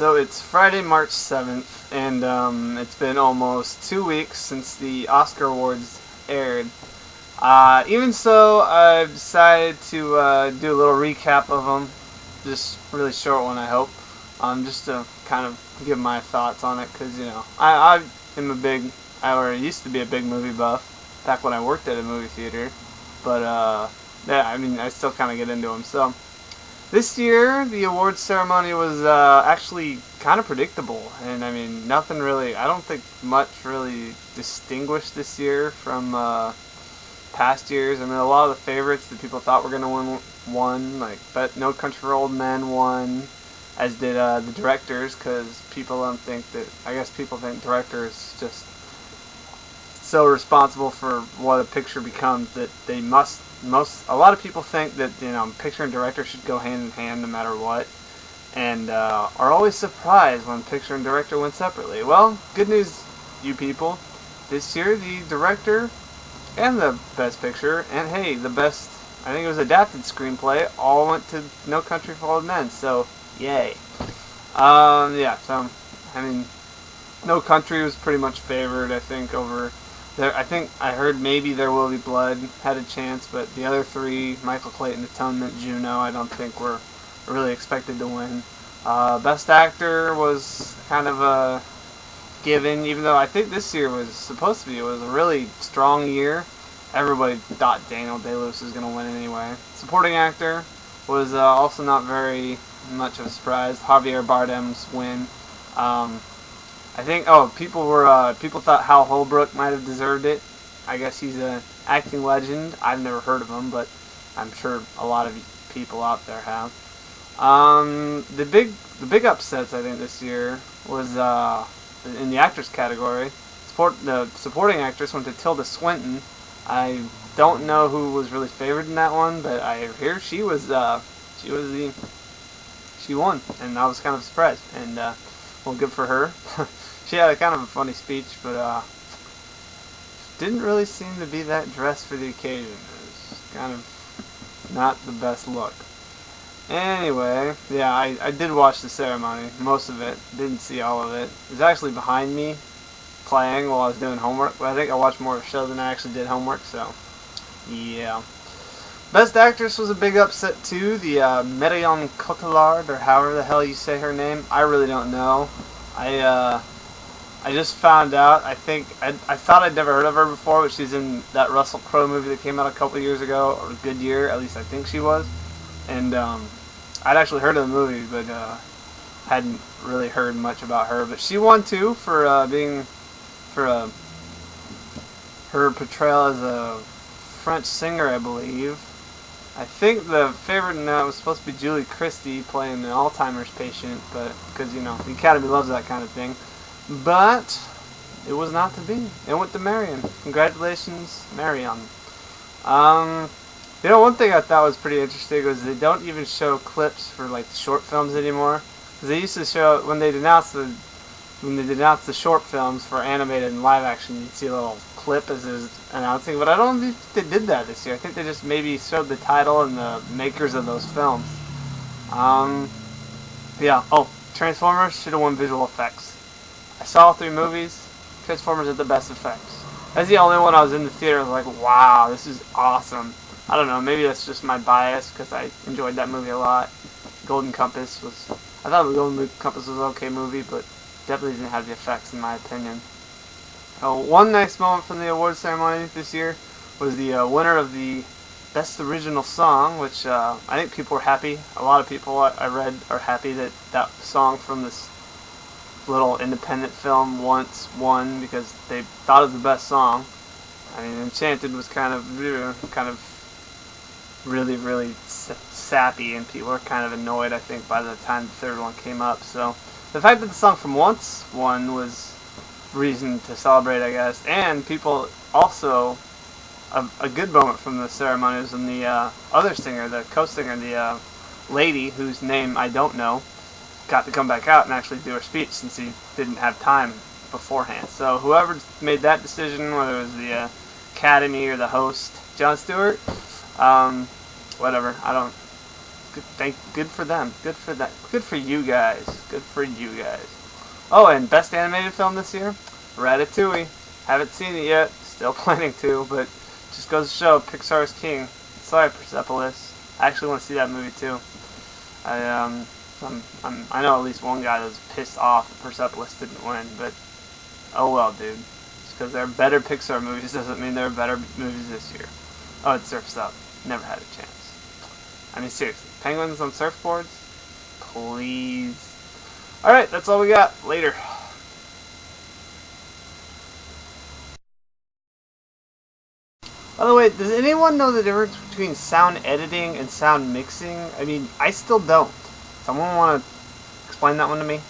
So it's Friday, March 7th, and it's been almost 2 weeks since the Oscar Awards aired. Even so, I've decided to do a little recap of them, just really short one, I hope, just to kind of give my thoughts on it, because, I am I used to be a big movie buff, back when I worked at a movie theater, but, I still kind of get into them, so. This year, the awards ceremony was actually kind of predictable, and nothing really, I don't think much really distinguished this year from past years. A lot of the favorites that people thought were going to won, like but No Country for Old Men won, as did the directors, because people think directors just so responsible for what a picture becomes that they a lot of people think that picture and director should go hand in hand no matter what, and are always surprised when picture and director went separately. Well, good news, you people. This year, the director and the best picture, and hey, the best, I think it was adapted screenplay, all went to No Country for Old Men. So, yay. No Country was pretty much favored, I think, over. I think I heard maybe There Will Be Blood had a chance, but the other three, Michael Clayton, Atonement, Juno, I don't think were really expected to win. Best Actor was kind of a given, even though I think this year was a really strong year. Everybody thought Daniel Day-Lewis was going to win anyway. Supporting Actor was also not very much of a surprise. Javier Bardem's win. I think people thought Hal Holbrook might have deserved it. I guess he's an acting legend. I've never heard of him, but I'm sure a lot of people out there have. The big upsets I think this year was in the actress category. The supporting actress went to Tilda Swinton. I don't know who was really favored in that one, but I hear she won, and I was kind of surprised. And well, good for her. She had a kind of a funny speech, but didn't really seem to be that dressed for the occasion. It was kind of not the best look. Anyway, yeah, I did watch the ceremony, most of it. Didn't see all of it. It was actually behind me, playing while I was doing homework. But I think I watched more of the show than I actually did homework, so yeah. Best Actress was a big upset too. The Marion Cotillard, or however the hell you say her name. I really don't know. I just found out. I thought I'd never heard of her before, but she's in that Russell Crowe movie that came out a couple years ago, or Goodyear. At least I think she was. And I'd actually heard of the movie, but hadn't really heard much about her. But she won too for her portrayal as a French singer, I believe. I think the favorite in that was supposed to be Julie Christie playing an Alzheimer's patient, but because the Academy loves that kind of thing. But it was not to be. It went to Marion. Congratulations, Marion. One thing I thought was pretty interesting was they don't even show clips for like the short films anymore. Because they used to show when they denounced the short films for animated and live action, you'd see a little clip as it was announcing. But I don't think they did that this year. I think they just maybe showed the title and the makers of those films. Yeah. Oh, Transformers should have won visual effects. I saw all three movies. Transformers had the best effects. That's the only one I was in the theater. I was like, wow, this is awesome. I don't know, maybe that's just my bias because I enjoyed that movie a lot. Golden Compass I thought the Golden Compass was an okay movie, but definitely didn't have the effects in my opinion. One nice moment from the awards ceremony this year was the winner of the Best Original Song, which I think people were happy. A lot of people I read are happy that that song from this little independent film once won because they thought it was the best song. Enchanted was kind of really, really sappy, and people were kind of annoyed, I think, by the time the third one came up. So the fact that the song from Once won was reason to celebrate, I guess. And people also, a good moment from the ceremony was when the other singer, the co-singer, the lady whose name I don't know, got to come back out and actually do her speech since he didn't have time beforehand. So whoever made that decision, whether it was the Academy or the host, Jon Stewart, whatever, Good for them. Good for that. Good for you guys. Good for you guys. Oh, and best animated film this year, Ratatouille. Haven't seen it yet. Still planning to, but just goes to show Pixar's king. Sorry, Persepolis. I actually want to see that movie too. I know at least one guy that was pissed off that Persepolis didn't win, but oh well, dude. Just because there are better Pixar movies doesn't mean there are better movies this year. Oh, it Surf's Up. Never had a chance. I mean, seriously, penguins on surfboards? Please. Alright, that's all we got. Later. By the way, does anyone know the difference between sound editing and sound mixing? I mean, I still don't. Someone want to explain that one to me?